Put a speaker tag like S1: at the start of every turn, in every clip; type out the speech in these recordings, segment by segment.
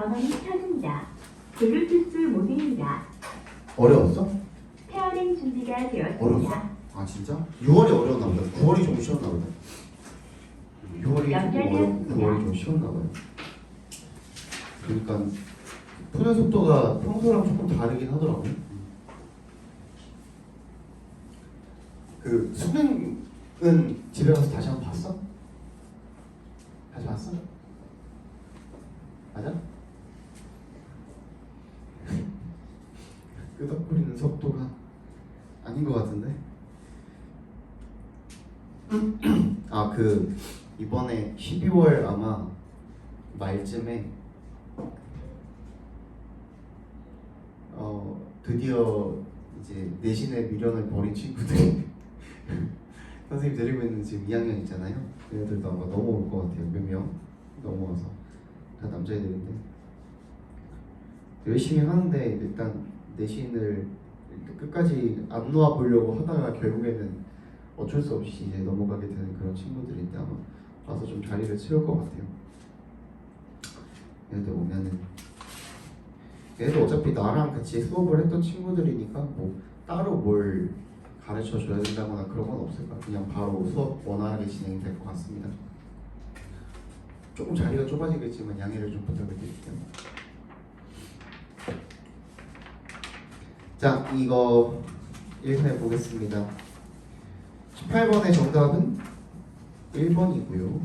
S1: 전원이 켜진다. 블루투스 모드입니다.
S2: 어려웠어?
S1: 페어링 준비가
S2: 어려웠어?
S1: 되었습니다.
S2: 아 진짜? 6월이 어려웠나 보다. 9월이 좀 쉬웠나 보다. 6월이 조금 어렵고 9월이 좀 쉬웠나 봐요. 그러니까 푸는 속도가 평소랑 조금 다르긴 하더라고요. 그 수능은 집에 가서 다시 한번 봤어? 다시 봤어? 맞아? 끄덕거리는 속도가 아닌 것 같은데? 아, 그 이번에 12월 아마 말쯤에 드디어 이제 내신에 미련을 버린 친구들이 선생님 데리고 있는 지금 2학년 있잖아요. 얘네들도 아마 넘어올 것 같아요. 몇 명 넘어와서 다 남자애들인데 열심히 하는데 일단 내신을 끝까지 안 놓아 보려고 하다가 결국에는 어쩔 수 없이 이제 넘어가게 되는 그런 친구들인데 아마 와서 좀 자리를 채울 것 같아요. 얘네들 오면은 얘네들 어차피 나랑 같이 수업을 했던 친구들이니까 뭐 따로 뭘 가르쳐 줘야 된다거나 그런 건 없을 거야. 그냥 바로 수업 원활하게 진행될 것 같습니다. 조금 자리가 좁아지겠지만 양해를 좀 부탁드릴게요. 자, 이거 읽해 보겠습니다. 18번의 정답은 1번이고요.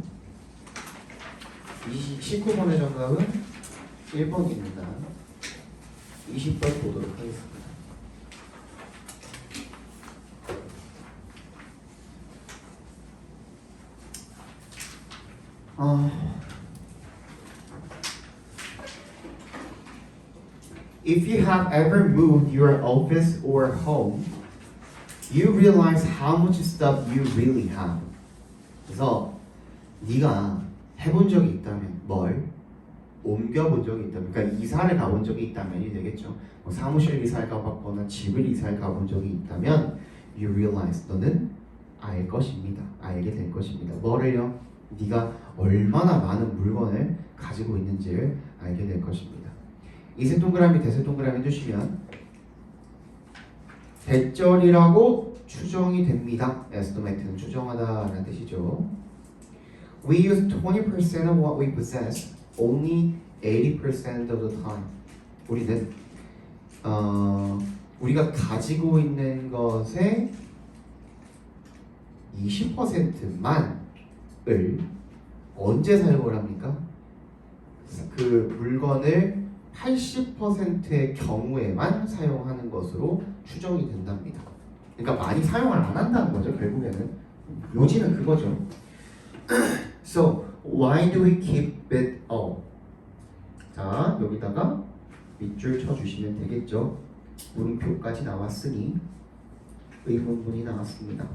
S2: 19번의 정답은 1번입니다. 20번 보도록 하겠습니다. If you have ever moved your office or home, you realize how much stuff you really have. 그래서 네가 해본 적이 있다면 뭘? 옮겨본 적이 있다면, 그러니까 이사를 가본 적이 있다면이 되겠죠. 뭐 사무실 이사를 가봤거나 집을 이사를 가본 적이 있다면 you realize, 너는 알 것입니다. 알게 될 것입니다. 뭐를요? 네가 얼마나 많은 물건을 가지고 있는지를 알게 될 것입니다. 이색 동그라미 대색 동그라미 해주시면 대절이라고 추정이 됩니다. estimate는 추정하다라는 뜻이죠. We use 20% of what we possess only 80% of the time. 우리는 우리가 가지고 있는 것의 20%만을 언제 사용을 합니까? 그 물건을 80%의 경우에만 사용하는 것으로 추정이 된답니다. 그러니까 많이 사용을 안 한다는 거죠. 결국에는 요지는 그거죠. So why do we keep it all? 자, 여기다가 밑줄 쳐주시면 되겠죠. 물음표까지 나왔으니 의문문이 나왔습니다.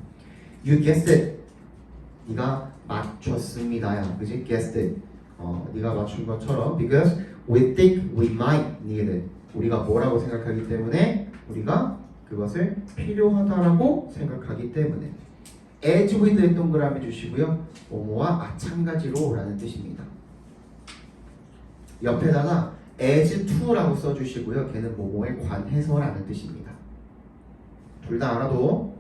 S2: You guessed it. 네가 맞췄습니다야. 그지? Guessed it. 네가 맞춘 것처럼 because we think we might need it. 우리가 뭐라고 생각하기 때문에 우리가 그것을 필요하다라고 생각하기 때문에 as with에 동그라미 주시고요. 뭐뭐와 마찬가지로 라는 뜻입니다. 옆에다가 as to라고 써주시고요. 걔는 뭐뭐에 관해서 라는 뜻입니다. 둘 다 알아도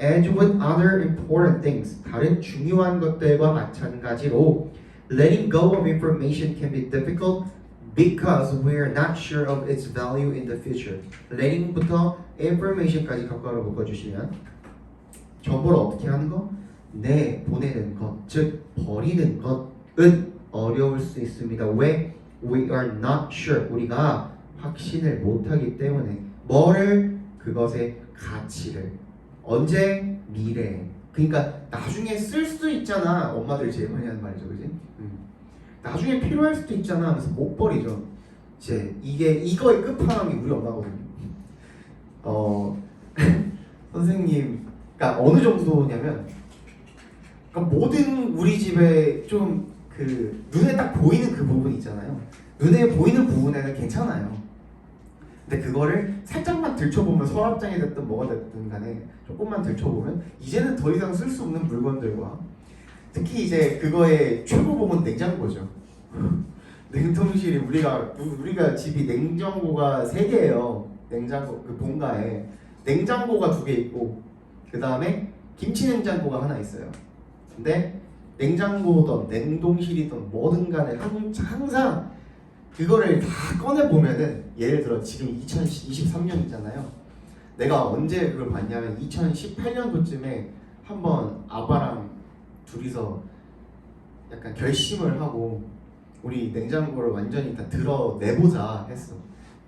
S2: as with other important things, 다른 중요한 것들과 마찬가지로 letting go of information can be difficult because we are not sure of its value in the future. letting부터 information까지 가까워 묶어주시면 정보를 어떻게 하는 거? 보내는 것, 즉 버리는 것은 어려울 수 있습니다. 왜? We are not sure. 우리가 확신을 못하기 때문에 뭐를? 그것의 가치를. 언제? 미래에. 그러니까 나중에 쓸 수 있잖아. 엄마들이 제일 많이 하는 말이죠, 그지? 나중에 필요할 수도 있잖아. 하면서 못 버리죠. 이제 이거의 끝판왕이 우리 엄마거든요. 선생님, 그러니까 어느 정도냐면, 그러니까 모든 우리 집에 좀 그 눈에 딱 보이는 그 부분 있잖아요. 눈에 보이는 부분에는 괜찮아요. 근데 그거를 살짝만 들춰보면 서랍장이 됐든 뭐가 됐든 간에 조금만 들춰보면 이제는 더 이상 쓸 수 없는 물건들과 특히 이제 그거의 최고봉은 냉장고죠. 냉동실이 우리가 집이 냉장고가 3개예요. 냉장고 그 본가에 냉장고가 2개 있고 그 다음에 김치 냉장고가 하나 있어요. 근데 냉장고든 냉동실이든 뭐든 간에 항상 그거를 다 꺼내 보면은 예를 들어 지금 2023년이잖아요. 내가 언제 그걸 봤냐면 2018년도쯤에 한번 아빠랑 둘이서 약간 결심을 하고 우리 냉장고를 완전히 다 드러내보자 했어.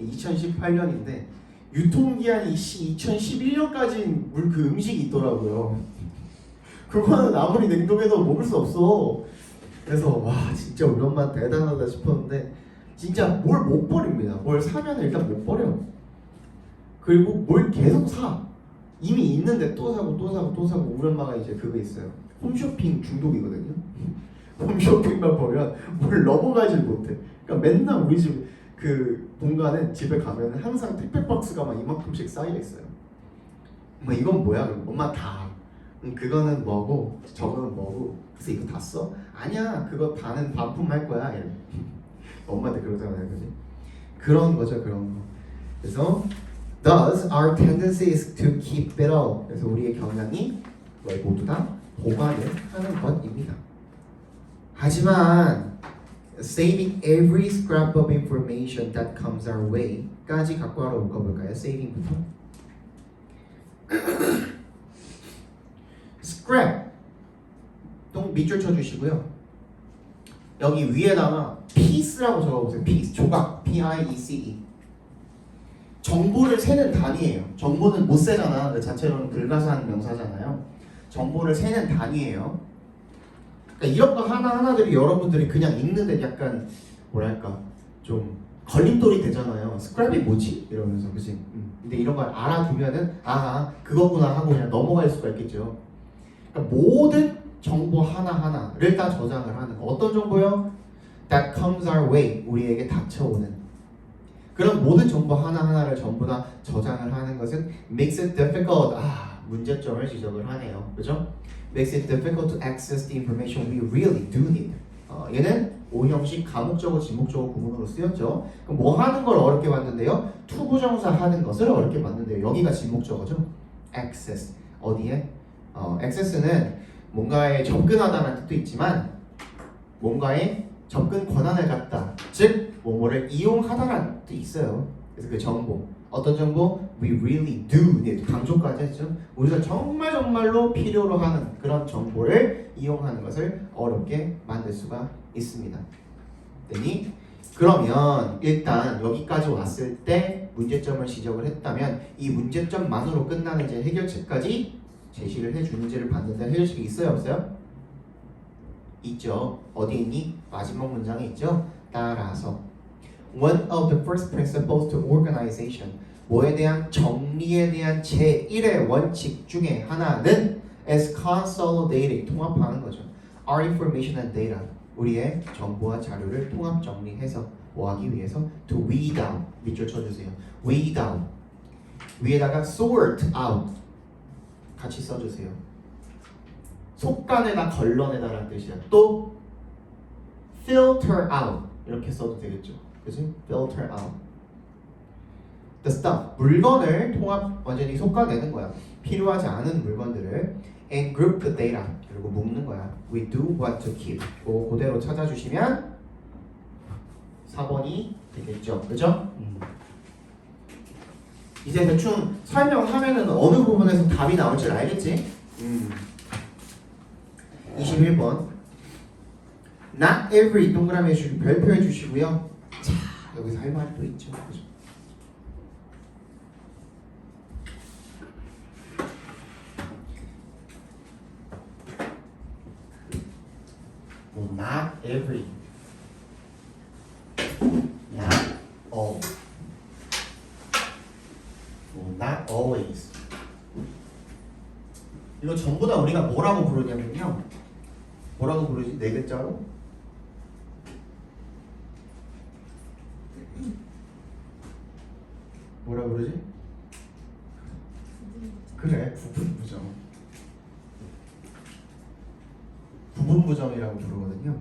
S2: 2018년인데 유통기한이 2011년까지 그 음식이 있더라고요. 그거는 아무리 냉동해도 먹을 수 없어. 그래서 와 진짜 우리 엄마 대단하다 싶었는데 진짜 뭘 못 버립니다. 뭘 사면 일단 못 버려. 그리고 뭘 계속 사. 이미 있는데 또 사고 또 사고 또 사고. 우리 엄마가 이제 그거 있어요. 홈쇼핑 중독이거든요. 홈쇼핑만 보면 뭘 넘어가질 못해. 그러니까 맨날 우리 집 그 본가는 집에 가면 항상 택배 박스가 막 이만큼씩 쌓여 있어요. 뭐 이건 뭐야? 그럼 엄마 다. 그거는 뭐고 저거는 뭐고. 그래서 이거 다 써? 아니야. 그거 반은 반품할 거야. 이래. 엄마한테 그러잖아요, 그지? 그런 거죠, 그런 거. 그래서 thus our tendency is to keep it all. 그래서 우리의 경향이 모두 다 보관을 하는 것입니다. 하지만 saving every scrap of information that comes our way까지 갖고 하러 묶어볼까요? saving부터. scrap 또 밑줄 쳐주시고요. 여기 위에다가 piece라고 적어보세요. piece 조각 P-I-E-C-E. 정보를 세는 단위예요. 정보는 못 세잖아. 그 자체로는 불가사한 명사잖아요. 정보를 세는 단위예요. 그러니까 이런 거 하나하나들이 여러분들이 그냥 읽는데 약간 뭐랄까 좀 걸림돌이 되잖아요. 스크랩이 뭐지? 이러면서 그치? 근데 이런 걸 알아두면은 아 그거구나 하고 그냥 넘어갈 수가 있겠죠. 그러니까 모든 정보 하나하나를 다 저장을 하는 거. 어떤 정보요? That comes our way. 우리에게 닥쳐오는 그런 모든 정보 하나하나를 전부 다 저장을 하는 것은 makes it difficult. 문제점을 지적을 하네요. 그죠? makes it difficult to access the information we really do need. 얘는 오형식 가목적어 지목적어 구문으로 쓰였죠. 그럼 뭐 하는 걸 어렵게 만든대요? 투부정사 하는 것을 어렵게 만든대요. 여기가 지목적어죠. access. 어디에? access는 뭔가에 접근하다는 뜻도 있지만 뭔가에 접근 권한을 갖다. 즉 뭐뭐를 이용하다라는 뜻이 있어요. 그래서 그 정보 어떤 정보? We really do need 강조까지 했죠. 우리가 정말로 필요로 하는 그런 정보를 이용하는 것을 어렵게 만들 수가 있습니다. 되니? 그러면 일단 여기까지 왔을 때 문제점을 지적을 했다면 이 문제점만으로 끝나는 이제 해결책까지 제시를 해주는 문제를 봤는데 해결책이 있어요 없어요? 있죠. 어디 있니? 마지막 문장에 있죠. 따라서 One of the first principles to organization 뭐에 대한 정리에 대한 제1의 원칙 중에 하나는 is consolidating 통합하는 거죠. Our information and data 우리의 정보와 자료를 통합 정리해서 뭐 하기 위해서 to weed out 밑줄 쳐주세요. weed out 위에다가 sort out 같이 써주세요. 속간에다 걸러내다라는 뜻이야. 또 filter out 이렇게 써도 되겠죠. 그치? filter out the stuff 물건을 통합 완전히 솎아내는 거야. 필요하지 않은 물건들을 and group the data 그리고 묶는 거야. we do what to keep 그대로 찾아주시면 4번이 되겠죠. 그죠? 이제 대충 설명하면은 어느 부분에서 답이 나올 줄 알겠지? 21번 Not every 동그라미 해주시고 별표 해주시고요. 자 여기서 할 말이 또 있죠. 그죠? Not every, not all, not always. 이거 전부 다 우리가 뭐라고 부르냐면요. 뭐라고 부르지? 네 글자로? 뭐라 부르지? 그래, 부분부정. 부분부정이라고 부르거든요.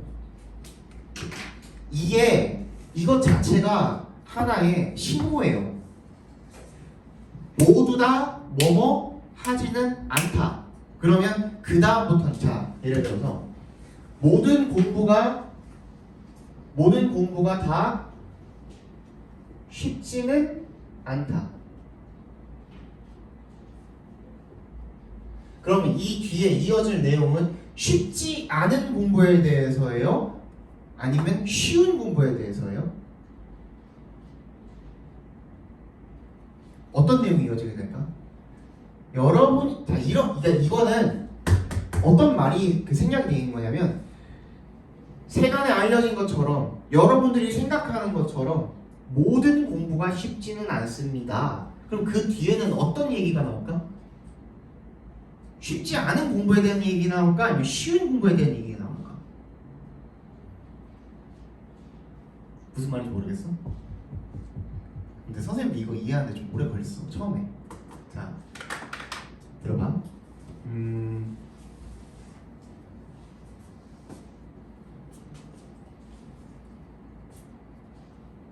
S2: 이것 자체가 하나의 신호예요. 모두 다 뭐뭐 하지는 않다. 그러면 그 다음부터는 자 예를 들어서 모든 공부가 다 쉽지는 않다. 그러면 이 뒤에 이어질 내용은 쉽지 않은 공부에 대해서예요? 아니면 쉬운 공부에 대해서예요? 어떤 내용이 이어지게 될까? 여러분, 자 그러니까 이거는 어떤 말이 생략이 되는 거냐면 세간에 알려진 것처럼 여러분들이 생각하는 것처럼 모든 공부가 쉽지는 않습니다. 그럼 그 뒤에는 어떤 얘기가 나올까? 쉽지 않은 공부에 대한 얘기 나올까? 아니면 쉬운 공부에 대한 얘기가 나올까? 무슨 말인지 모르겠어? 근데 선생님도 이거 이해하는데 좀 오래 걸렸어 처음에. 자 들어봐.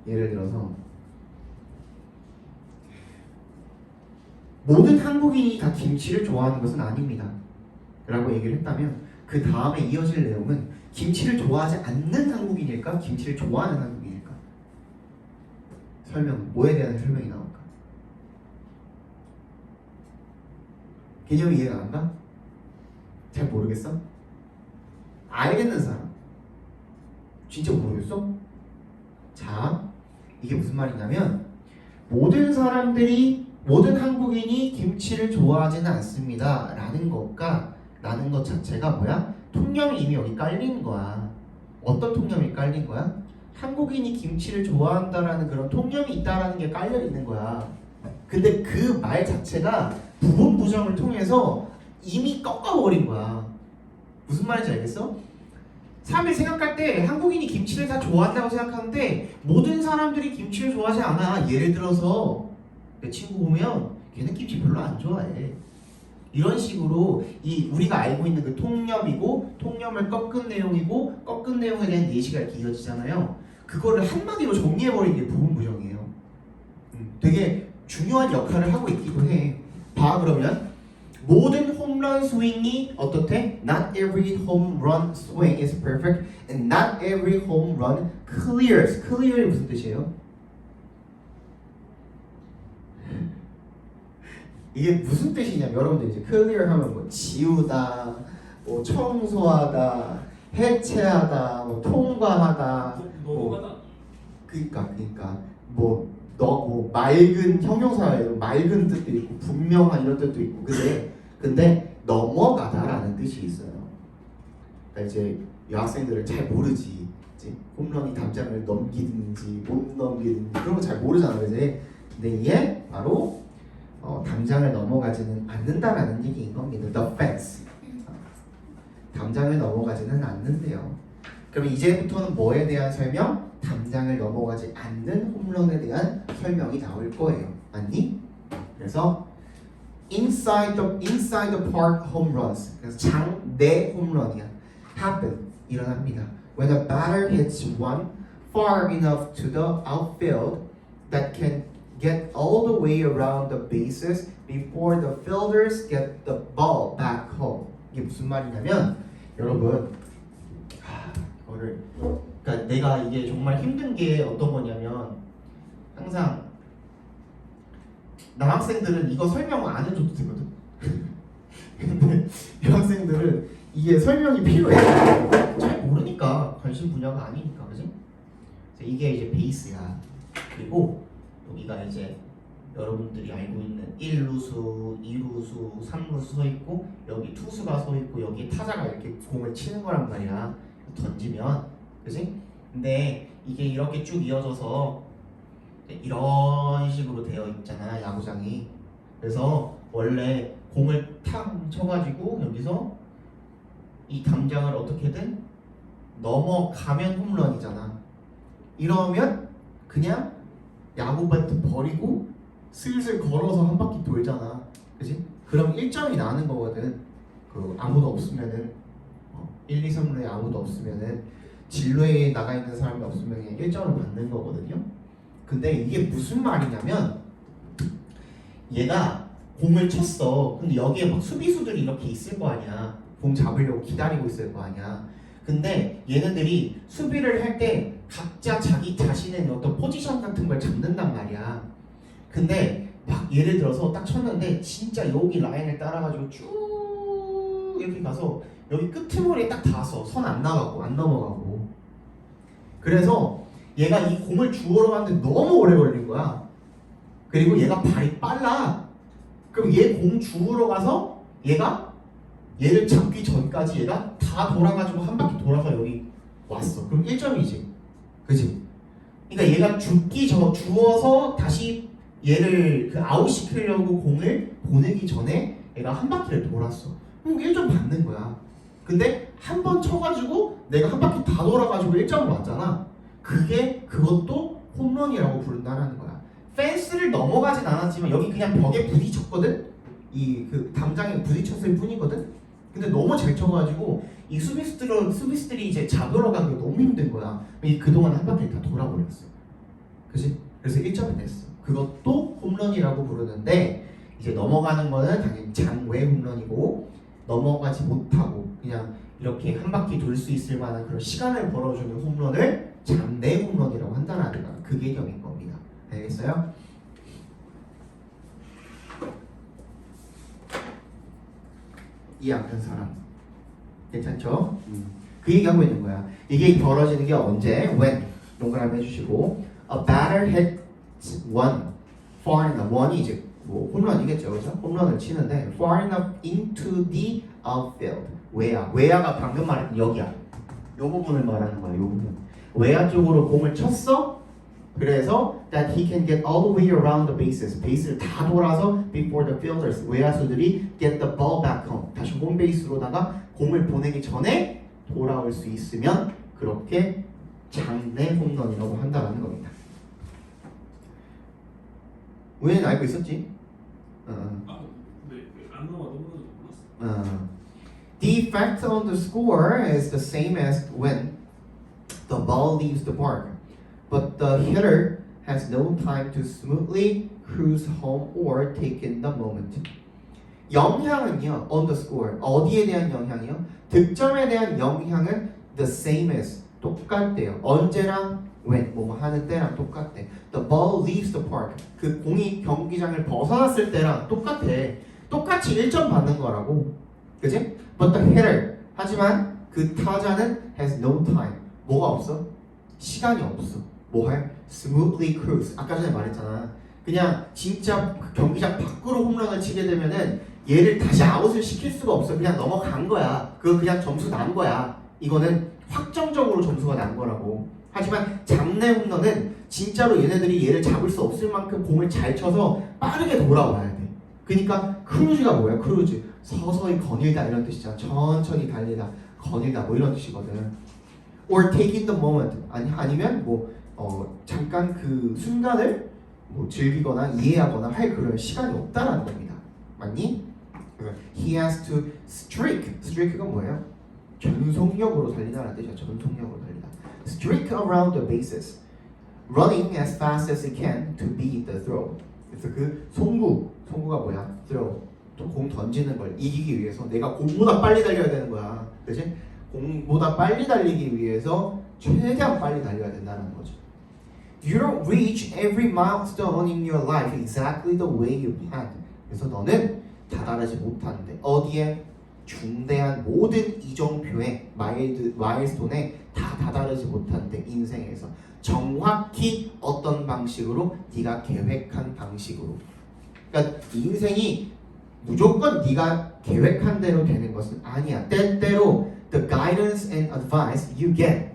S2: 예를 들어서 모든 한국인이 다 김치를 좋아하는 것은 아닙니다 라고 얘기를 했다면 그 다음에 이어질 내용은 김치를 좋아하지 않는 한국인일까? 김치를 좋아하는 한국인일까? 설명, 뭐에 대한 설명이 나올까? 개념이 이해가 안 가? 잘 모르겠어? 알겠는 사람? 진짜 모르겠어? 자, 이게 무슨 말이냐면 모든 한국인이 김치를 좋아하지는 않습니다 라는 것 자체가 뭐야? 통념이 이미 여기 깔린 거야. 어떤 통념이 깔린 거야? 한국인이 김치를 좋아한다라는 그런 통념이 있다라는 게 깔려 있는 거야. 근데 그 말 자체가 부분 부정을 통해서 이미 꺾어버린 거야. 무슨 말인지 알겠어? 사람들이 생각할 때 한국인이 김치를 다 좋아한다고 생각하는데 모든 사람들이 김치를 좋아하지 않아. 예를 들어서 내 친구 보면 걔는 김치 별로 안 좋아해. 이런 식으로 우리가 알고 있는 그 통념이고 통념을 꺾은 내용이고 꺾은 내용에 대한 예시가 이렇게 이어지잖아요. 그거를 한마디로 정리해버리는 게 부분 부정이에요. 되게 중요한 역할을 하고 있기도 해. 봐 그러면 모든 홈런 스윙이 어떻대? Not every home run swing is perfect and not every home run clears. clear이 무슨 뜻이에요? 이게 무슨 뜻이냐면 여러분들 이제 clear 하면 뭐 지우다, 뭐 청소하다, 해체하다, 뭐 통과하다, 뭐 그러니까 뭐 맑은 형용사예요. 맑은 뜻도 있고 분명한 이런 뜻도 있고 근데 넘어가다라는 뜻이 있어요. 그러니까 이제 여학생들은 잘 모르지. 이제 홈런이 담장을 넘기든지 못 넘기든지 그런 거 잘 모르잖아, 그지? 근데 이게 바로 담장을 넘어가지는 않는다라는 얘기인 겁니다. The fence. 담장을 넘어가지는 않는데요. 그럼 이제부터는 뭐에 대한 설명? 담장을 넘어가지 않는 홈런에 대한 설명이 나올 거예요. 맞니? 그래서 inside the park home runs. 그래서 장내 홈런이야. happen 일어납니다. When a batter hits one far enough to the outfield that can get all the way around the bases before the fielders get the ball back home. 이게 무슨 말이냐면 여러분 그러니까 내가 이게 정말 힘든 게 어떤 거냐면 항상 남학생들은 이거 설명 안 해줘도 되거든. 근데 여학생들은 이게 설명이 필요해. 잘 모르니까 관심 분야가 아니니까, 그지? 이게 이제 베이스야. 그리고 여기가 이제 여러분들이 알고 있는 1루수, 2루수, 3루수 서 있고 여기 투수가 서 있고 여기 타자가 이렇게 공을 치는 거란 말이야. 던지면, 그지? 근데 이게 이렇게 쭉 이어져서 이런 식으로 되어 있잖아, 야구장이. 그래서 원래 공을 탁 쳐가지고 여기서 이 담장을 어떻게든 넘어가면 홈런이잖아. 이러면 그냥 야구 배트 버리고 슬슬 걸어서 한 바퀴 돌잖아, 그지? 그럼 1점이 나는 거거든. 아무도 없으면은 1, 2, 3루에 아무도 없으면은 진로에 나가 있는 사람이 없으면 그냥 1점을 받는 거거든요. 근데 이게 무슨 말이냐면 얘가 공을 쳤어. 근데 여기에 막 수비수들이 이렇게 있을 거 아니야. 공 잡으려고 기다리고 있을 거 아니야. 근데 얘네들이 수비를 할 때 각자 자기 자신의 어떤 포지션 같은 걸 잡는단 말이야. 근데 막 예를 들어서 딱 쳤는데 진짜 여기 라인을 따라가지고 쭉 이렇게 가서 여기 끄트머리에 딱 닿아서 선 안 나가고 안 넘어가고. 그래서 얘가 이 공을 주우러 가는데 너무 오래 걸린 거야. 그리고 얘가 발이 빨라. 그럼 얘 공 주우러 가서 얘를 잡기 전까지 얘가 다 돌아가지고 한 바퀴 돌아서 여기 왔어. 그럼 1점이지. 그지? 그러니까 얘가 주워서 다시 얘를 그 아웃시키려고 공을 보내기 전에 얘가 한 바퀴를 돌았어. 그럼 1점 받는 거야. 근데 한 번 쳐가지고 내가 한 바퀴 다 돌아가지고 1점을 맞잖아. 그것도 홈런이라고 부른다는 거야. 펜스를 넘어가진 않았지만 여기 그냥 벽에 부딪혔거든. 이 그 담장에 부딪혔을 뿐이거든. 근데 너무 잘 쳐가지고 이 수비수들이 이제 잡으러 가기가 너무 힘든 거야. 그동안 한 바퀴 다 돌아버렸어. 그지? 그래서 1점이 됐어. 그것도 홈런이라고 부르는데 이제 넘어가는 거는 당연히 장외 홈런이고 넘어가지 못하고 그냥 이렇게 한 바퀴 돌 수 있을 만한 그런 시간을 벌어주는 홈런을 장내 홈런이라고 한다는 거야. 그 개념인 겁니다. 알겠어요? 이해 안 된 사람 괜찮죠? 그 얘기하고 있는 거야. 이게 벌어지는 게 언제? When 동그라미 해주시고 A batter hits one far enough. one이 이제 뭐 홈런이겠죠, 그죠? 홈런을 치는데 far enough into the outfield. 외야가 방금 말했던 여기야. 요 부분을 말하는 거야. 요 부분. 외야 쪽으로 공을 쳤어. 그래서 that he can get all the way around the bases. 베이스를 다 돌아서 before the fielders. 외야수들이 get the ball back home. 다시 홈베이스로다가 공을 보내기 전에 돌아올 수 있으면 그렇게 장내 홈런이라고 한다는 겁니다. 우연히 알고 있었지?
S3: 안 나와 너무 몰랐어.
S2: The effect on the score is the same as when the ball leaves the park, but the hitter has no time to smoothly cruise home or take in the moment. 영향은요, on the score, 어디에 대한 영향이요? 득점에 대한 영향은 the same as, 똑같대요. 언제랑 when, 뭐 하는 때랑 똑같대. The ball leaves the park, 그 공이 경기장을 벗어났을 때랑 똑같아. 똑같이 1점 받는 거라고. 그지? But the hitter, 하지만 그 타자는 has no time. 뭐가 없어? 시간이 없어. 뭐 할? Smoothly cruise. 아까 전에 말했잖아. 그냥 진짜 경기장 밖으로 홈런을 치게 되면은 얘를 다시 아웃을 시킬 수가 없어. 그냥 넘어간 거야. 그거 그냥 점수 난 거야. 이거는 확정적으로 점수가 난 거라고. 하지만 장내 홈런은 진짜로 얘네들이 얘를 잡을 수 없을 만큼 공을 잘 쳐서 빠르게 돌아와야 돼. 그러니까 크루즈가 뭐야? 크루즈. 서서히 거닐다 이런 뜻이잖아. 천천히 달리다, 거닐다 뭐 이런 뜻이거든. Or take in the moment. 아니면 뭐 잠깐 그 순간을 뭐 즐기거나 이해하거나 할 그런 시간이 없다라는 겁니다. 맞니? He has to streak. streak가 뭐예요? 전속력으로 달리다라는 뜻이야. 전속력으로 달리다. Streak around the bases, running as fast as he can to beat the throw. 그래서 그 송구가 뭐야? throw. 또 공 던지는 걸 이기기 위해서 내가 공보다 빨리 달려야 되는 거야. 그렇지? 공보다 빨리 달리기 위해서 최대한 빨리 달려야 된다는 거죠. You don't reach every milestone in your life exactly the way you planned. 그래서 너는 다다르지 못하는데 어디에? 중대한 모든 이정표에 마일스톤에 다 다다르지 못하는데 인생에서 정확히 어떤 방식으로 네가 계획한 방식으로. 그러니까 인생이 무조건 네가 계획한 대로 되는 것은 아니야. 때때로 the guidance and advice you get,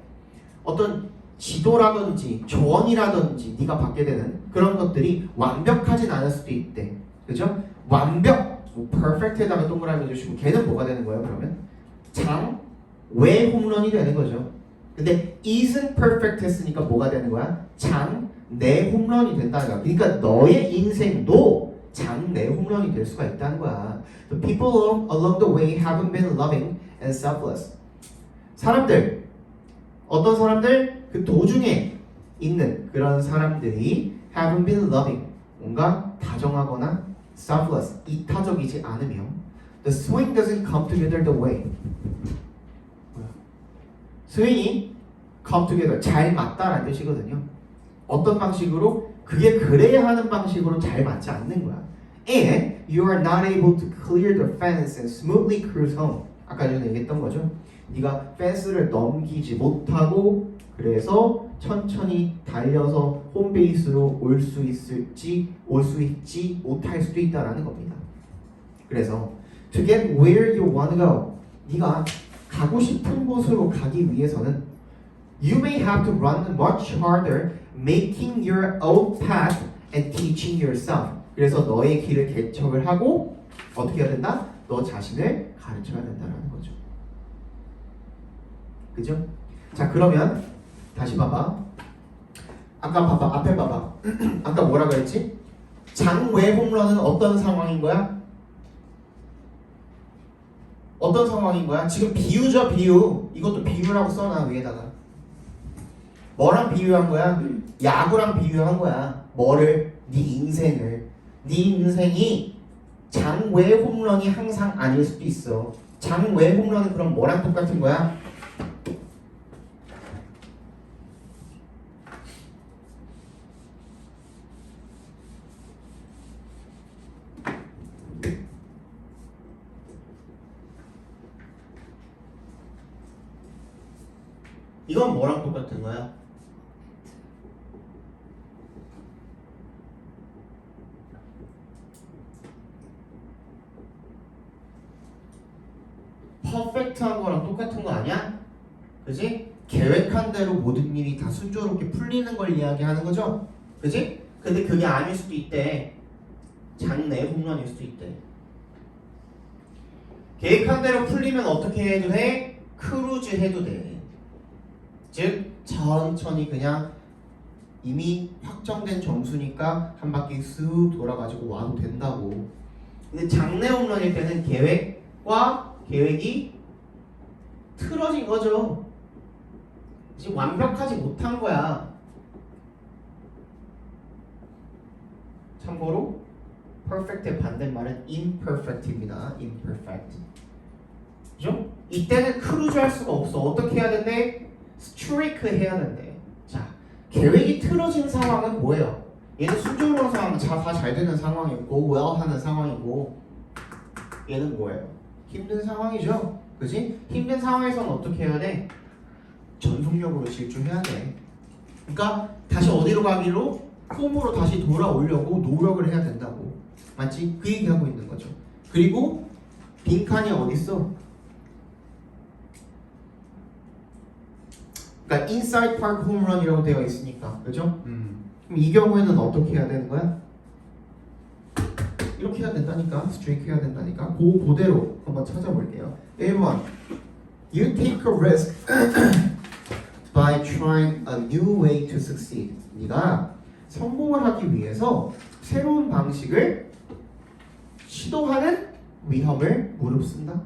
S2: 어떤 지도라든지 조언이라든지 네가 받게 되는 그런 것들이 완벽하진 않을 수도 있대. 그죠? 완벽, 뭐 perfect에다가 동그라미 주시고 걔는 뭐가 되는 거예요? 그러면 장외 홈런이 되는 거죠. 근데 isn't perfect 했으니까 뭐가 되는 거야? 장내 홈런이 된다는 거야. 그러니까 너의 인생도 장내 홈런이 될 수가 있다는 거야. The people along the way haven't been loving and selfless. 사람들 어떤 사람들? 그 도중에 있는 그런 사람들이 haven't been loving. 뭔가 다정하거나 selfless. 이타적이지 않으며 the swing doesn't come together the way. 스윙이 come together. 잘 맞다라는 뜻이거든요. 어떤 방식으로? 그게 그래야 하는 방식으로 잘 맞지 않는 거야. And you are not able to clear the fence and smoothly cruise home. 아까 전에 얘기했던 거죠. 네가 펜스를 넘기지 못하고 그래서 천천히 달려서 홈베이스로 올 수 있지 못할 수도 있다라는 겁니다. 그래서 to get where you want to go, 네가 가고 싶은 곳으로 가기 위해서는 you may have to run much harder making your own path and teaching yourself. 그래서 너의 길을 개척을 하고 어떻게 해야 된다? 너 자신을 가르쳐야 된다는 거죠. 그죠? 자 그러면 다시 봐봐. 아까 봐봐. 앞에 봐봐. 아까 뭐라 그랬지? 장외 홈런은 어떤 상황인 거야? 어떤 상황인 거야? 지금 비유죠, 비유. 이것도 비유라고 써놔 위에다가. 뭐랑 비유한 거야? 야구랑 비유한 거야. 뭐를? 네 인생을. 네 인생이 장외 홈런이 항상 아닐 수도 있어. 장외 홈런은 그럼 뭐랑 똑같은 거야? 이건 뭐랑 똑같은 거야? 퍼펙트한 거랑 똑같은 거 아니야? 그지? 계획한 대로 모든 일이 다 순조롭게 풀리는 걸 이야기하는 거죠? 그지? 근데 그게 아닐 수도 있대. 장내 홈런일 수도 있대. 계획한 대로 풀리면 어떻게 해도 돼? 크루즈 해도 돼. 즉 천천히 그냥 이미 확정된 점수니까 한 바퀴 쓱 돌아가지고 와도 된다고. 근데 장내 홈런일 때는 계획과 계획이 틀어진 거죠. 지금 완벽하지 못한 거야. 참고로 perfect의 반대말은 imperfect입니다. imperfect. 그죠? 이때는 크루즈 할 수가 없어. 어떻게 해야 된대? 스트레이크 해야 된대. 자, 계획이 틀어진 상황은 뭐예요? 얘는 순조로운 상황은 다 잘 되는 상황이고 well 하는 상황이고 얘는 뭐예요? 힘든 상황이죠. 그지? 힘든 상황에서는 어떻게 해야 돼? 전속력으로 질주해야 돼. 그러니까 다시 어디로 가기로? 홈으로 다시 돌아오려고 노력을 해야 된다고. 맞지? 그 얘기하고 있는 거죠. 그리고 빈칸이 어딨어? 그러니까 인사이드 파크 홈런이라고 되어 있으니까. 그죠? 그럼 이 경우에는 어떻게 해야 되는 거야? 이렇게 해야 된다니까. 스트레이크 해야 된다니까. 그대로 한번 찾아볼게요. 1번 You take a risk by trying a new way to succeed. 네가 성공을 하기 위해서 새로운 방식을 시도하는 위험을 무릅쓴다.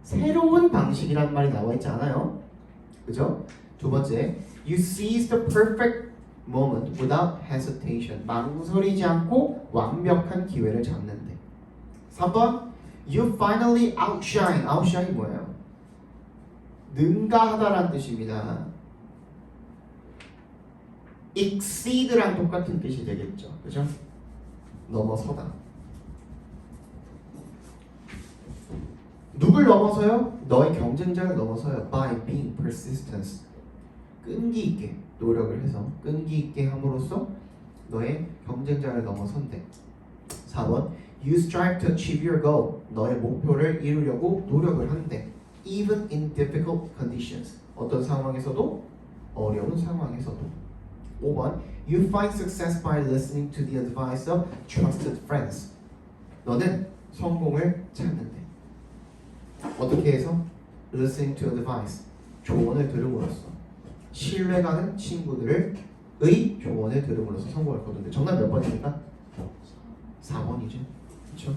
S2: 새로운 방식이라는 말이 나와 있지 않아요? 그죠? 두 번째, you seize the perfect moment without hesitation. 망설이지 않고 완벽한 기회를 잡는데. 3번, you finally outshine. outshine 뭐예요? 능가하다라는 뜻입니다. exceed랑 똑같은 뜻이 되겠죠. 그죠? 넘어서다. 누굴 넘어서요? 너의 경쟁자를 넘어서요. By being persistent. 끈기 있게 노력을 해서 끈기 있게 함으로써 너의 경쟁자를 넘어선대. 4번 You strive to achieve your goal. 너의 목표를 이루려고 노력을 한대. Even in difficult conditions. 어떤 상황에서도 어려운 상황에서도. 5번 You find success by listening to the advice of trusted friends. 너는 성공을 찾는데. 어떻게 해서? Listening to advice. 조언을 들음으로써. 신뢰가는 친구들의 조언을 들음으로써 성공을 거둔대. 정답 몇 번입니까? 4번이죠. 그렇죠?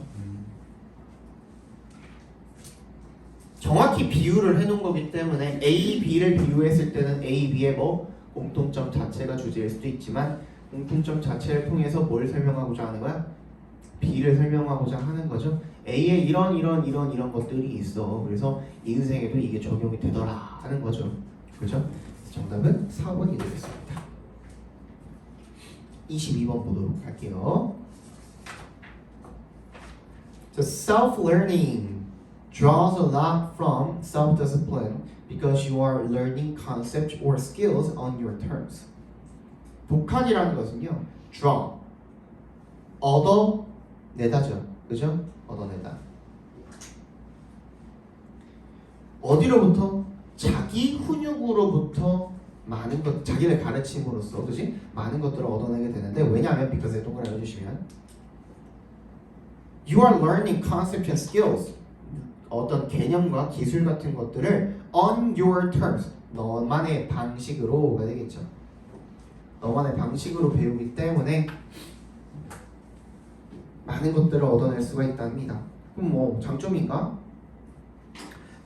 S2: 정확히 비유를 해놓은 거기 때문에 A, B를 비유했을 때는 A, B의 뭐 공통점 자체가 주제일 수도 있지만 공통점 자체를 통해서 뭘 설명하고자 하는 거야? B를 설명하고자 하는 거죠. A에 이런 것들이 있어. 그래서 인생에도 이게 적용이 되더라 하는 거죠. 그죠? 정답은 4번이 되겠습니다. 22번 보도록 할게요. So self-learning draws a lot from self-discipline because you are learning concepts or skills on your terms. 독학이라는 것은요, draw, 얻어내다죠. 그죠? 얻어내다. 어디로부터? 자기 훈육으로부터 많은 것, 자기를 가르침으로써, 그지? 많은 것들을 얻어내게 되는데, 왜냐하면, because 동그라미 해주시면 You are learning concepts and skills. 어떤 개념과 기술 같은 것들을 on your terms, 너만의 방식으로가 되겠죠. 너만의 방식으로 배우기 때문에 많은 것들을 얻어낼 수가 있답니다. 그럼 뭐 장점인가?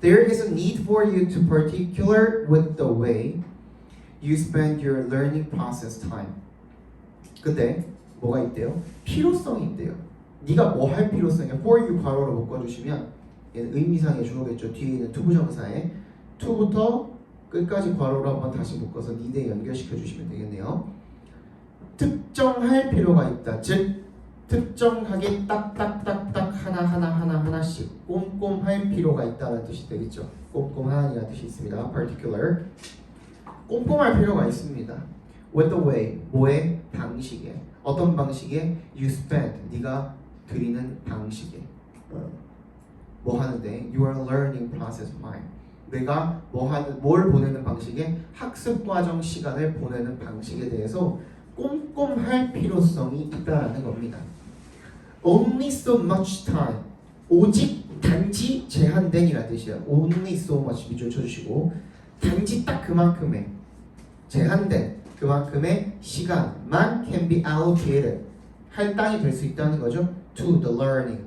S2: There is a need for you to particular with the way you spend your learning process time. 근데 뭐가 있대요? 필요성이 있대요. 네가 뭐 할 필요성이야? for you 괄호로 묶어주시면 얘는 의미상의 주어겠죠. 뒤에 있는 투부정사에 to부터 끝까지 괄호로 한번 다시 묶어서 니네 연결시켜 주시면 되겠네요. 특정할 필요가 있다. 즉 특정하게 딱딱딱딱 하나씩 꼼꼼할 필요가 있다는 뜻이 되겠죠. 꼼꼼한이라는 뜻이 있습니다. particular. 꼼꼼할 필요가 있습니다. with the way, 뭐의 방식에, 어떤 방식에 you spend, 네가 드리는 방식에 뭐 하는데 you are learning process time. 내가 뭘 보내는 방식에 학습 과정 시간을 보내는 방식에 대해서 꼼꼼할 필요성이 있다라는 겁니다. Only so much time. 오직 단지 제한된이라는 뜻이에요. Only so much 밑줄 쳐주시고 단지 딱 그만큼의 제한된 그만큼의 시간만 can be allocated 할당이 될 수 있다는 거죠. To the learning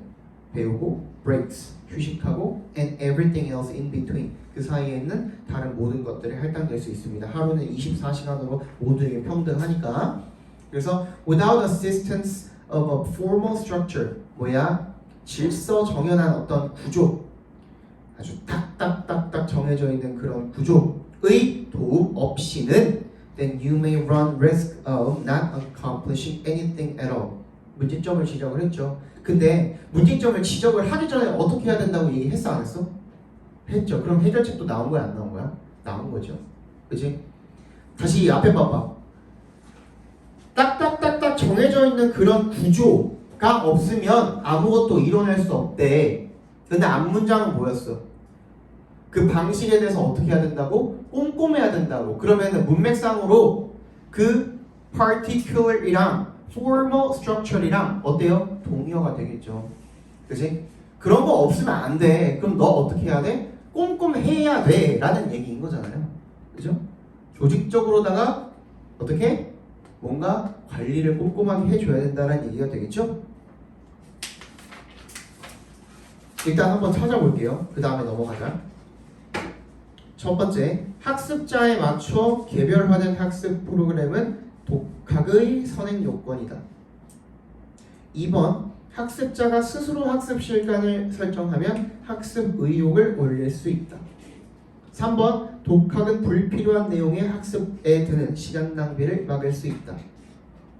S2: 배우고 breaks 휴식하고 and everything else in between 그 사이에 있는 다른 모든 것들이 할당될 수 있습니다. 하루는 24시간으로 모두에게 평등하니까. 그래서 without assistance of a formal structure 뭐야? 질서 정연한 어떤 구조 아주 딱딱딱딱 정해져 있는 그런 구조의 도움 없이는 then you may run risk of not accomplishing anything at all. 문제점을 지적을 했죠. 근데 문제점을 지적을 하기 전에 어떻게 해야 된다고 얘기했어 안 했어? 했죠. 그럼 해결책도 나온 거야 안 나온 거야? 나온 거죠. 그치? 다시 앞에 봐봐. 딱딱딱딱 정해져 있는 그런 구조가 없으면 아무것도 이뤄낼 수 없대. 근데 앞문장은 뭐였어? 그 방식에 대해서 어떻게 해야 된다고? 꼼꼼해야 된다고. 그러면은 문맥상으로 그 particular이랑 formal structure이랑 어때요? 동의어가 되겠죠. 그치? 그런 거 없으면 안 돼. 그럼 너 어떻게 해야 돼? 꼼꼼해야 돼 라는 얘기인 거잖아요. 그죠? 조직적으로다가 어떻게? 뭔가 관리를 꼼꼼하게 해줘야 된다는 얘기가 되겠죠? 일단 한번 찾아볼게요. 그 다음에 넘어가자. 첫 번째, 학습자에 맞춰 개별화된 학습 프로그램은 독학의 선행 요건이다. 2번, 학습자가 스스로 학습 시간을 설정하면 학습 의욕을 올릴 수 있다. 3번, 독학은 불필요한 내용의 학습에 드는 시간 낭비를 막을 수 있다.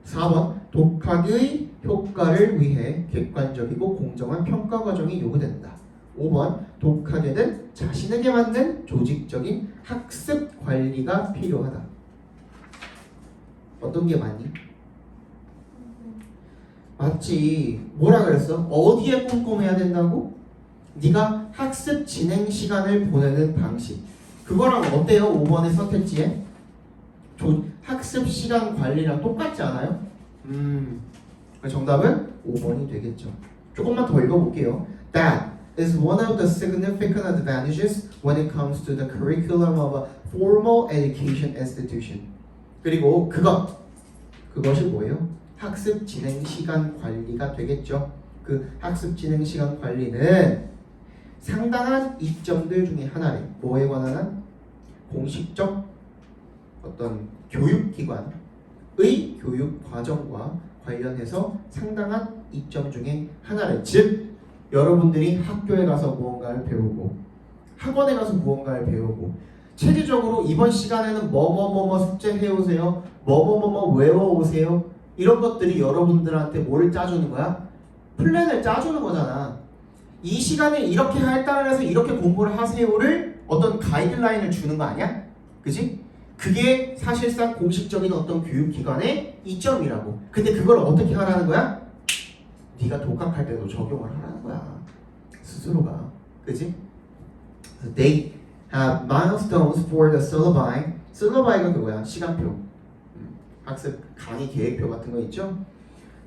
S2: 4번, 독학의 효과를 위해 객관적이고 공정한 평가 과정이 요구된다. 5번, 독학에는 자신에게 맞는 조직적인 학습 관리가 필요하다. 어떤 게 맞니? 맞지. 뭐라 그랬어? 어디에 꼼꼼해야 된다고? 네가 학습 진행 시간을 보내는 방식. 그거랑 어때요? 5번의 선택지에? 학습 시간 관리랑 똑같지 않아요? 정답은 5번이 되겠죠. 조금만 더 읽어볼게요. That is one of the significant advantages when it comes to the curriculum of a formal education institution. 그리고 그것이 뭐예요? 학습 진행 시간 관리가 되겠죠. 그 학습 진행 시간 관리는 상당한 이점들 중에 하나를 뭐에 관한 공식적 어떤 교육기관의 교육 과정과 관련해서 상당한 이점 중에 하나를 즉 여러분들이 학교에 가서 무언가를 배우고 학원에 가서 무언가를 배우고 체계적으로 이번 시간에는 뭐뭐뭐뭐 숙제 해오세요 뭐뭐뭐뭐 외워오세요 이런 것들이 여러분들한테 뭐를 짜주는 거야? 플랜을 짜주는 거잖아. 이 시간에 이렇게 할당을 해서 이렇게 공부를 하세요를 어떤 가이드라인을 주는 거 아니야? 그지? 그게 사실상 공식적인 어떤 교육기관의 이점이라고. 근데 그걸 어떻게 하라는 거야? 네가 독학할 때도 적용을 하라는 거야. 스스로가. 그지? They have milestones for the syllabi. syllabi가 그거야. 시간표. 학습 강의 계획표 같은 거 있죠?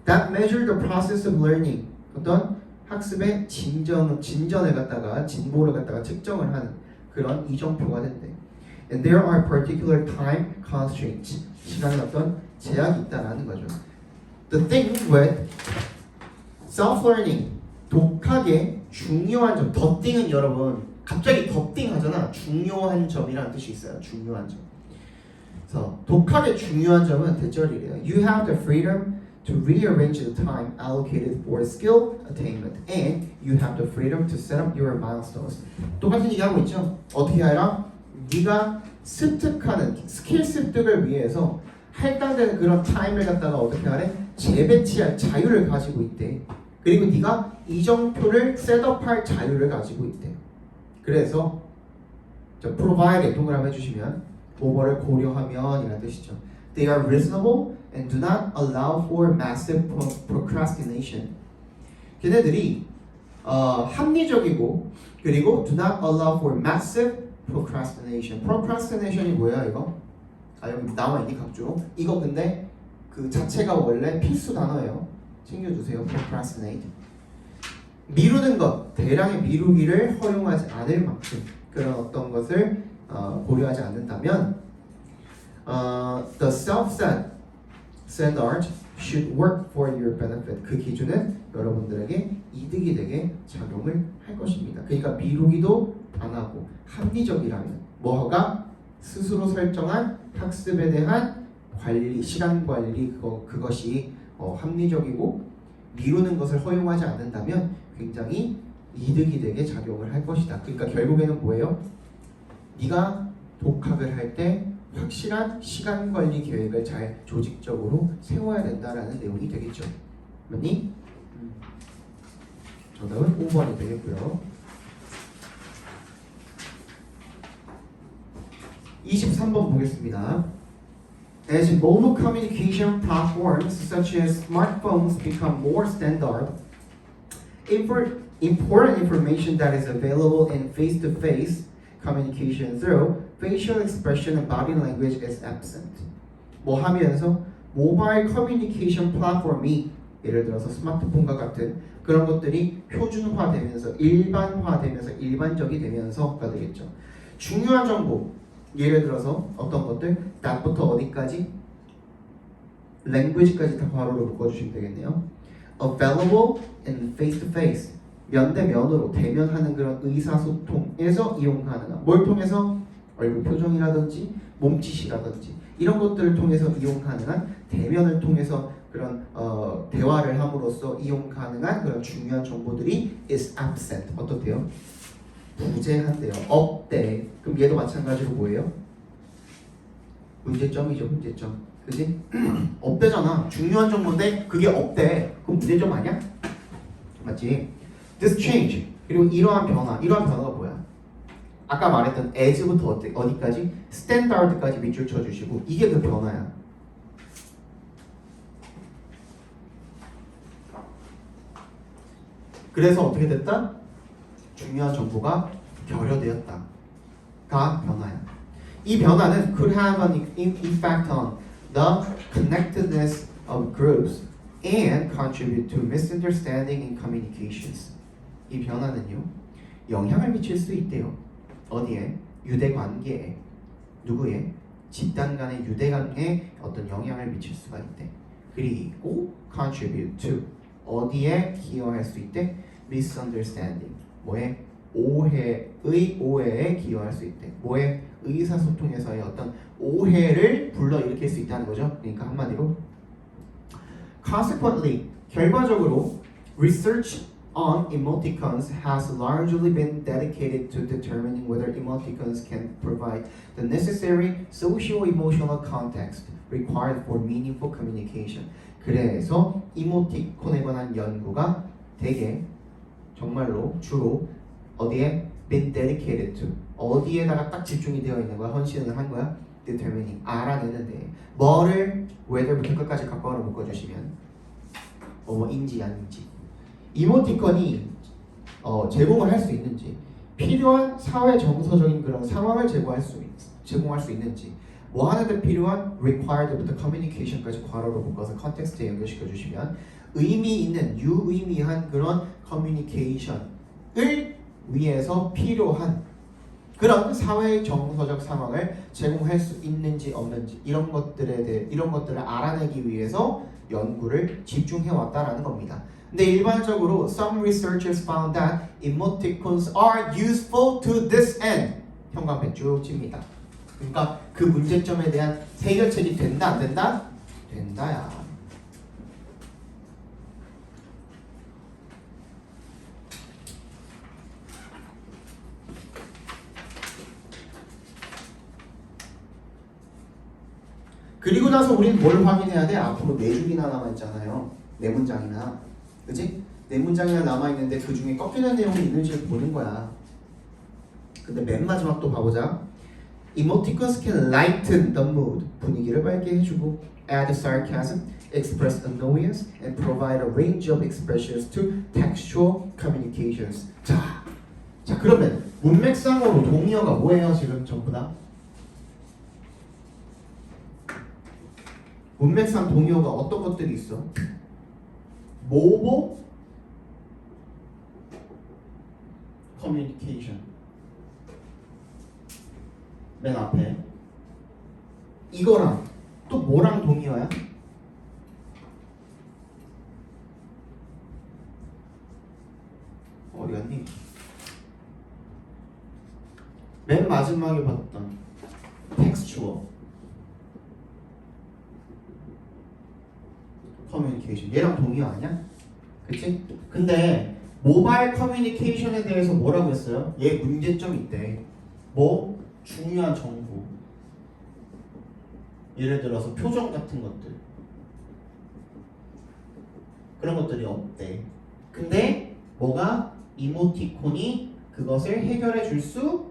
S2: That measure the process of learning. 어떤 학습의 진전을 갖다가 진보를 갖다가 측정을 하는 그런 이정표가 된대. And there are particular time constraints. 시간에 어떤 제약이 있다라는 거죠. The thing with self-learning, 독학의 중요한 점, the thing은 여러분 갑자기 the thing 하잖아. 중요한 점이라는 뜻이 있어요. 중요한 점. 그래서 독학의 중요한 점은 대절이래요. You have the freedom to rearrange the time allocated for skill attainment, and you have the freedom to set up your milestones. 똑같은 얘기하고 있죠. 어떻게 해라? 네가 습득하는 스킬 습득을 위해서 할당되는 그런 타임을 갖다가 어떻게 하래? 재배치할 자유를 가지고 있대. 그리고 네가 이정표를 셋업할 자유를 가지고 있대. 그래서 provide 동그라미 해주시면 뭐뭐를 고려하면 이라는 뜻이죠. They are reasonable and do not allow for massive procrastination. 걔네들이 합리적이고 그리고 do not allow for massive procrastination. procrastination이 뭐야 이거? 여기 나와 있니 각종? 이거 근데 그 자체가 원래 필수 단어예요. 챙겨주세요. procrastinate. 미루는 것, 대량의 미루기를 허용하지 않을 만큼 그런 어떤 것을 고려하지 않는다면 the self-set standard should work for your benefit. 그 기준은 여러분들에게 이득이 되게 작용을 할 것입니다. 그러니까 미루기도 안 하고 합리적이라면 뭐가 스스로 설정한 학습에 대한 관리, 시간 관리 그것이 합리적이고 미루는 것을 허용하지 않는다면 굉장히 이득이 되게 작용을 할 것이다. 그러니까 결국에는 뭐예요? 네가 독학을 할 때 확실한 시간 관리 계획을 잘 조직적으로 세워야 된다라는 내용이 되겠죠. 맞니? 정답은 5번이 되겠고요. 23번 보겠습니다. As mobile communication platforms such as smartphones become more standard, important information that is available in face-to-face communication through facial expression and body language is absent. 뭐 하면서 모바일 커뮤니케이션 플랫폼이 예를 들어서 스마트폰과 같은 그런 것들이 표준화되면서 일반화되면서 일반적이 되면서가 되겠죠. 중요한 정보 예를 들어서 어떤 것들 that부터 어디까지 language까지 다 괄호로 묶어주시면 되겠네요. Available in face-to-face 면대면으로 대면하는 그런 의사소통에서 이용 가능한 뭘 통해서 얼굴 표정이라든지 몸짓이라든지 이런 것들을 통해서 이용 가능한 대면을 통해서 그런 대화를 함으로써 이용 가능한 그런 중요한 정보들이 is absent 어떻대요? 부재한대요. 없대. 그럼 얘도 마찬가지로 뭐예요? 문제점이죠. 문제점. 그지? 없대잖아. 중요한 정보인데 그게 없대. 그럼 문제점 아니야? 맞지? This change 그리고 이러한 변화가 뭐야? 아까 말했던 as부터 어디까지? standard까지 밑줄 쳐주시고 이게 그 변화야. 그래서 어떻게 됐다? 중요한 정보가 결여되었다가 변화야. 이 변화는 could have an effect on the connectedness of groups and contribute to misunderstanding in communications. 이 변화는요 영향을 미칠 수 있대요. 어디에? 유대관계에. 누구의? 집단 간의 유대관계에 어떤 영향을 미칠 수가 있대. 그리고 contribute to 어디에 기여할 수 있대? misunderstanding 뭐에? 오해에 기여할 수 있대. 뭐에? 의사소통에서의 어떤 오해를 불러일으킬 수 있다는 거죠. 그러니까 한마디로 consequently 결과적으로 research on emoticons has largely been dedicated to determining whether emoticons can provide the necessary socio-emotional context required for meaningful communication. 그래서 이모티콘에 관한 연구가 되게 정말로 주로 어디에 been dedicated to 어디에다가 딱 집중이 되어 있는 거야. 헌신을 한 거야. determining 알아내는데 뭐를 whether부터 끝까지 각각으로 묶어주시면 인지 아닌지 이모티콘이 제공을 할 수 있는지 필요한 사회 정서적인 그런 상황을 제공할 수 있는지 뭐 하는데 필요한 required부터 communication까지 괄호로 묶어서 컨텍스트에 연결시켜 주시면 의미 있는 유의미한 그런 커뮤니케이션을 위해서 필요한 그런 사회 정서적 상황을 제공할 수 있는지 없는지 이런 것들을 알아내기 위해서 연구를 집중해 왔다라는 겁니다. 근데 일반적으로 some researchers found that emoticons are useful to this end. 형광펜 쭉 칩니다. 그러니까 그 문제점에 대한 해결책이 된다 안 된다? 된다야. 그리고 나서 우리는 뭘 확인해야 돼? 앞으로 4줄이나 남아있잖아요. 4문장이나. 그치? 4문장이나 남아있는데 그 중에 꺾이는 내용이 있는지를 보는 거야. 근데 맨 마지막 또 봐보자. Emoticons can lighten the mood. 분위기를 밝게 해주고 add sarcasm, express annoyance, and provide a range of expressions to textual communications. 자 그러면 문맥상으로 동의어가 뭐예요? 지금 전부 다? 문맥상 동의어가 어떤 것들이 있어? 뭐뭐 커뮤니케이션 맨 앞에 이거랑 또 뭐랑 동의어야? 어디 갔니? 맨 마지막에 봤던 textual 커뮤니케이션 얘랑 동의어 아니야? 그치? 근데 모바일 커뮤니케이션에 대해서 뭐라고 했어요? 얘 문제점이 있대. 뭐? 중요한 정보 예를 들어서 표정 같은 것들 그런 것들이 없대. 근데 뭐가? 이모티콘이 그것을 해결해 줄 수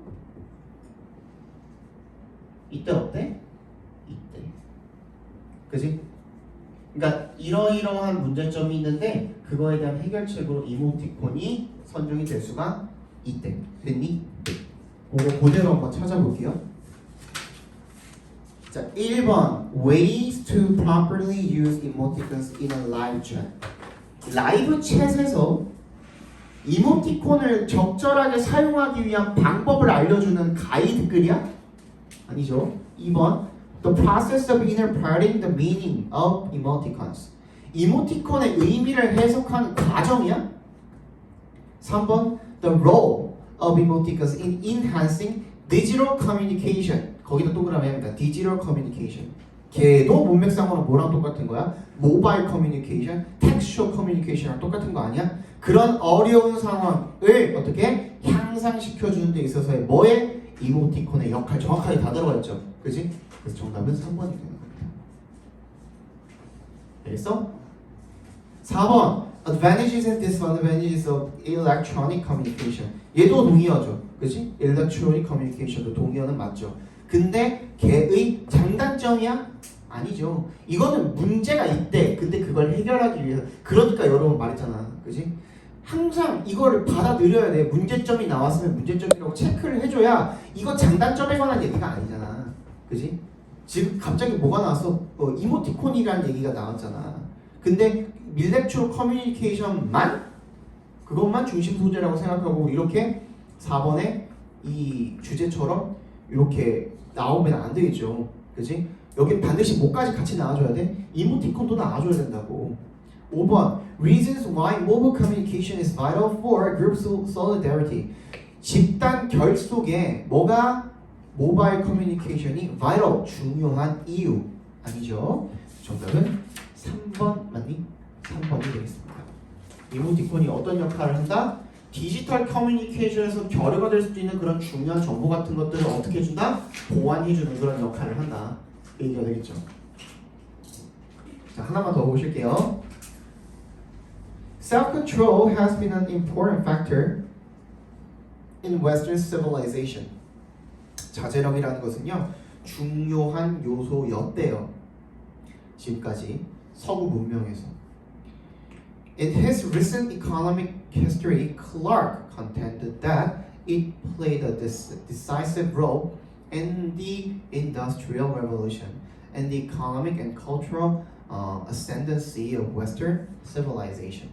S2: 있대 없대? 있대. 그치? 그러니까 이러이러한 문제점이 있는데 그거에 대한 해결책으로 이모티콘이 선정이 될 수가 있대. 됐니? 그거 그대로 한번 찾아볼게요. 자, 1번 Ways to properly use emoticons in a live chat. 라이브 챗에서 이모티콘을 적절하게 사용하기 위한 방법을 알려주는 가이드 글이야? 아니죠. 2번 The process of interpreting the meaning of emoticons. 이모티콘의 의미를 해석하는 과정이야? 3번 The role of emoticons in enhancing digital communication. 거기다 동그라미 합니다. digital communication. 걔도 문맥상으로 뭐랑 똑같은 거야? 모바일 커뮤니케이션, 텍스처 커뮤니케이션이랑 똑같은 거 아니야? 그런 어려운 상황을 어떻게 향상시켜주는 데 있어서의 뭐에? 이모티콘의 역할 정확하게 다 들어가 있죠. 그지? 그래서 정답은 3번이 되는 겁니다. 알겠어? 4번 Advantages and disadvantages of electronic communication. 얘도 동의어죠. 그치? electronic communication도 동의어는 맞죠. 근데 걔의 장단점이야? 아니죠. 이거는 문제가 있대. 근데 그걸 해결하기 위해서 그러니까 여러 번 말했잖아. 그치? 항상 이거를 받아들여야 돼. 문제점이 나왔으면 문제점이라고 체크를 해줘야 이거 장단점에 관한 얘기가 아니잖아. 그치? 지금 갑자기 뭐가 나왔어? 이모티콘이라는 얘기가 나왔잖아. 근데 밀렉츄얼 커뮤니케이션만 그것만 중심 소재라고 생각하고 이렇게 4번에 이 주제처럼 이렇게 나오면 안 되겠죠. 그치? 여기 반드시 뭐까지 같이 나와줘야 돼? 이모티콘도 나와줘야 된다고. 5번 Reasons why mobile communication is vital for group solidarity. 집단 결속에 뭐가 모바일 커뮤니케이션이 vital 중요한 이유 아니죠? 정답은 3번 맞니? 3번이 되겠습니다. 이모티콘이 어떤 역할을 한다? 디지털 커뮤니케이션에서 결여가 될 수도 있는 그런 중요한 정보 같은 것들을 어떻게 해준다? 보완해주는 그런 역할을 한다. 그 얘기가 되겠죠. 자, 하나만 더 보실게요. Self-control has been an important factor in Western civilization. 자제력이라는 것은요, 중요한 요소였대요. 지금까지 서구 문명에서. In his recent economic history, Clark contended that it played a decisive role in the Industrial Revolution and the economic and cultural ascendancy of Western civilization.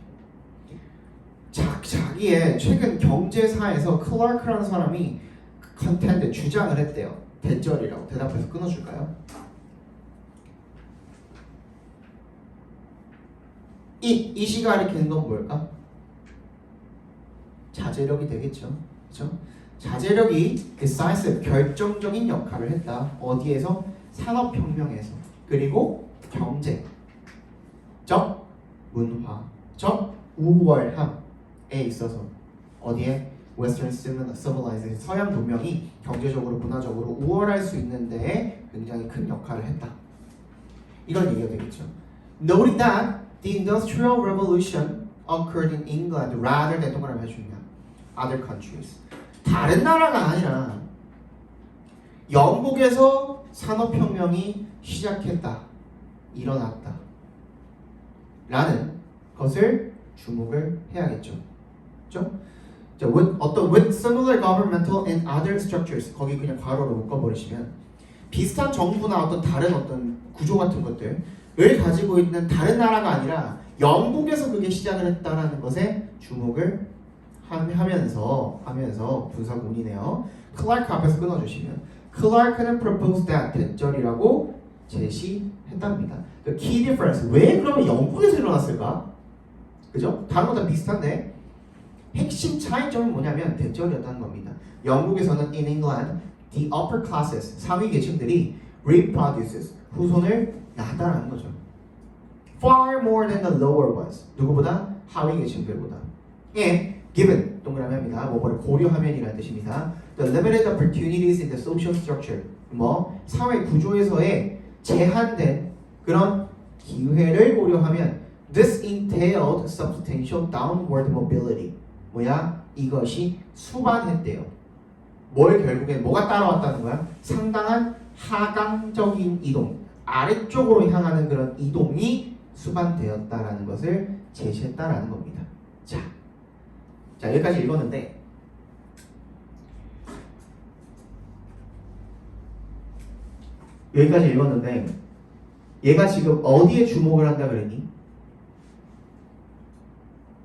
S2: 자기의 최근 경제사에서 클라크라는 사람이 컨텐트 주장을 했대요. 대절이라고 대답해서 끊어줄까요? 이 시가 가리키는 건 뭘까? 자제력이 되겠죠. 그렇죠? 자제력이 decisive 결정적인 역할을 했다. 어디에서? 산업혁명에서. 그리고 경제적, 문화적 우월함에 있어서 어디에? Western civilization, 서양 문명이 경제적으로 문화적으로 우월할 수 있는 데에 굉장히 큰 역할을 했다. 이런 얘기가 되겠죠. Noting that the Industrial Revolution occurred in England rather than 동그라미 해주냐 other countries. 다른 나라가 아니라 영국에서 산업혁명이 시작했다, 일어났다 라는 것을 주목을 해야겠죠. 그렇죠? 자, with similar governmental and other structures, 거기 그냥 괄호로 묶어버리시면 비슷한 정부나 어떤 다른 어떤 구조 같은 것들을 가지고 있는 다른 나라가 아니라 영국에서 그게 시작을 했다라는 것에 주목을 하면서 분사구문이네요. 클라크 앞에서 끊어주시면 클라크는 proposed that 대절이라고 제시했답니다. The key difference, 왜 그러면 영국에서 일어났을까? 그죠? 다른 거 다 비슷한데 핵심 차이점은 뭐냐면 대절이었다는 겁니다. 영국에서는 in England, the upper classes, 상위 계층들이 reproduces, 후손을 낳았다는 거죠. Far more than the lower ones. 누구보다? 하위 계층들보다. And given, 동그라미 합니다. 뭐를 고려하면이라는 뜻입니다. The limited opportunities in the social structure. 사회 구조에서의 제한된 그런 기회를 고려하면 this entailed substantial downward mobility. 이것이 수반했대요. 결국엔 뭐가 따라왔다는 거야? 상당한 하강적인 이동, 아래쪽으로 향하는 그런 이동이 수반되었다라는 것을 제시했다라는 겁니다. 자, 여기까지 읽었는데 얘가 지금 어디에 주목을 한다 그랬니?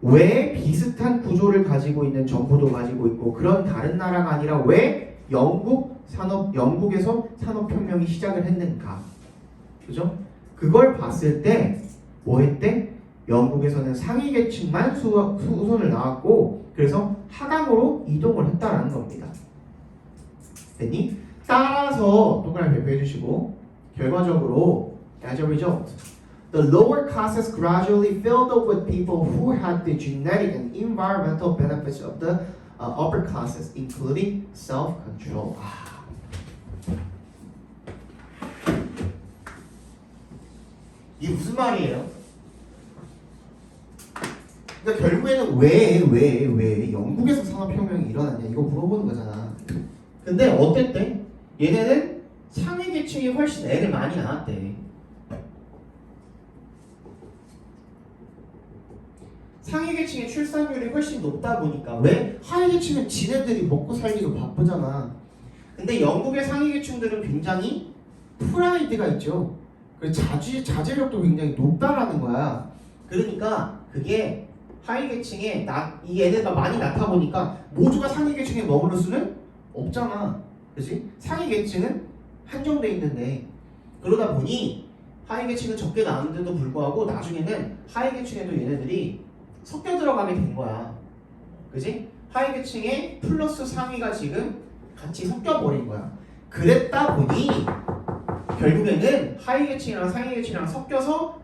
S2: 왜 비슷한 구조를 가지고 있는 정부도 가지고 있고 그런 다른 나라가 아니라 왜 영국에서 산업혁명이 시작을 했는가? 그죠? 그걸 봤을 때 뭐 했대? 영국에서는 상위 계층만 후손을 낳았고 그래서 하강으로 이동을 했다라는 겁니다. 됐니? 따라서 동그라미 배포해 주시고 결과적으로 as a result the lower classes gradually filled up with people who had the genetic and environmental benefits of the upper classes, including self-control. 이게 무슨 말이에요? 그러니까 결국에는 왜 영국에서 산업혁명이 일어났냐 이거 물어보는 거잖아. 근데 어땠대? 얘네는 상위 계층이 훨씬 애를 많이 낳았대. 상위 계층의 출산율이 훨씬 높다 보니까 왜? 하위 계층은 지네들이 먹고 살기도 바쁘잖아. 근데 영국의 상위 계층들은 굉장히 프라이드가 있죠. 그래서 자제력도 굉장히 높다라는 거야. 그러니까 그게 하위 계층에 이 애들가 많이 낳다 보니까 모두가 상위 계층에 머무를 수는 없잖아. 그렇지? 상위 계층은 한정돼 있는데 그러다 보니 하위 계층은 적게 낳았는데도 불구하고 나중에는 하위 계층에도 얘네들이 섞여 들어가게 된 거야. 그지? 하위 계층에 플러스 상위가 지금 같이 섞여버린 거야. 그랬다 보니 결국에는 하위 계층이랑 상위 계층이랑 섞여서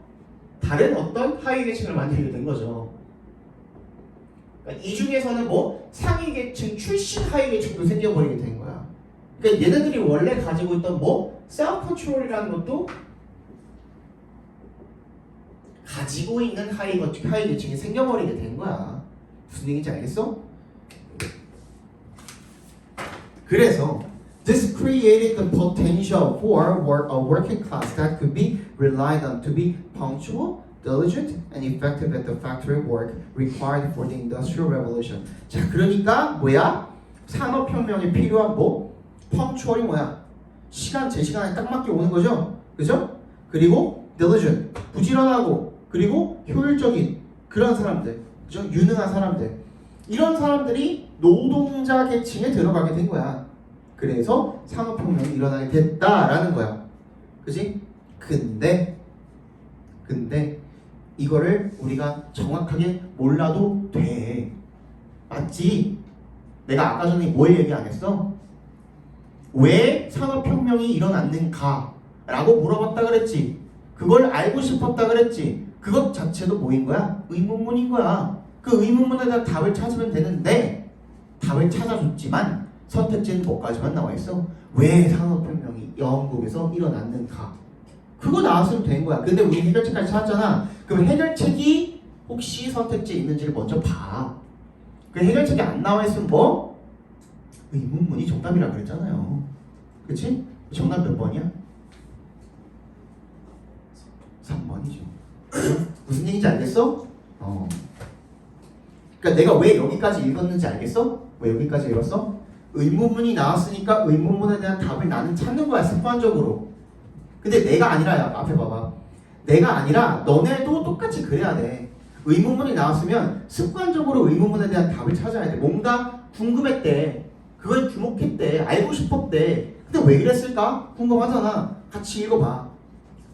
S2: 다른 어떤 하위 계층을 만들게 된 거죠. 그러니까 이 중에서는 뭐 상위 계층 출신 하위 계층도 생겨버리게 된 거야. 그러니까 얘네들이 원래 가지고 있던 뭐 셀프 컨트롤이라는 것도 가지고 있는 하위 계층이 생겨버리게 된 거야. 무슨 얘기인지 알겠어? 그래서 this created the potential for a working class that could be relied on to be punctual, diligent, and effective at the factory work required for the industrial revolution. 자, 그러니까 뭐야? 산업혁명에 필요한 뭐? punctual이 뭐야? 제 시간에 딱 맞게 오는 거죠? 그죠? 그리고 diligent, 부지런하고 그리고 효율적인 그런 사람들, 그죠? 유능한 사람들. 이런 사람들이 노동자 계층에 들어가게 된 거야. 그래서 산업혁명이 일어나게 됐다라는 거야. 그지? 근데 이거를 우리가 정확하게 몰라도 돼. 맞지? 내가 아까 전에 뭘 얘기 안 했어? 왜 산업혁명이 일어났는가? 라고 물어봤다 그랬지. 그걸 알고 싶었다 그랬지. 그것 자체도 뭐인 거야? 의문문인 거야. 그 의문문에 대한 답을 찾으면 되는데 답을 찾아줬지만 선택지는 뭐까지만 나와 있어? 왜 산업혁명이 영국에서 일어났는가? 그거 나왔으면 된 거야. 근데 우리 해결책까지 찾았잖아. 그럼 해결책이 혹시 선택지에 있는지를 먼저 봐. 그 해결책이 안 나와 있으면 뭐? 의문문이 정답이라 그랬잖아요. 그치? 정답 몇 번이야? 3번이죠. 무슨 얘기인지 알겠어? 그러니까 내가 왜 여기까지 읽었는지 알겠어? 왜 여기까지 읽었어? 의문문이 나왔으니까 의문문에 대한 답을 나는 찾는 거야, 습관적으로. 근데 내가 아니라, 앞에 봐봐. 내가 아니라 너네도 똑같이 그래야 돼. 의문문이 나왔으면 습관적으로 의문문에 대한 답을 찾아야 돼. 뭔가 궁금했대. 그걸 주목했대. 알고 싶었대. 근데 왜 그랬을까? 궁금하잖아. 같이 읽어봐.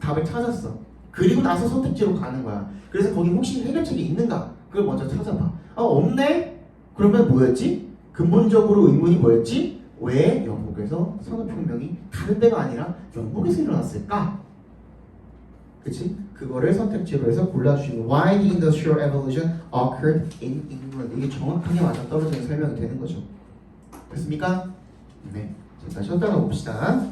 S2: 답을 찾았어. 그리고 나서 선택지로 가는 거야. 그래서 거기 혹시 해결책이 있는가? 그걸 먼저 찾아봐. 없네? 그러면 뭐였지? 근본적으로 의문이 뭐였지? 왜 영국에서 산업혁명이 다른 데가 아니라 영국에서 일어났을까? 그치? 그거를 선택지로 해서 골라주시고 Why the Industrial Revolution occurred in England. 이게 정확하게 맞아떨어지는 설명이 되는 거죠. 됐습니까? 네. 자, 다시 헛다가 봅시다.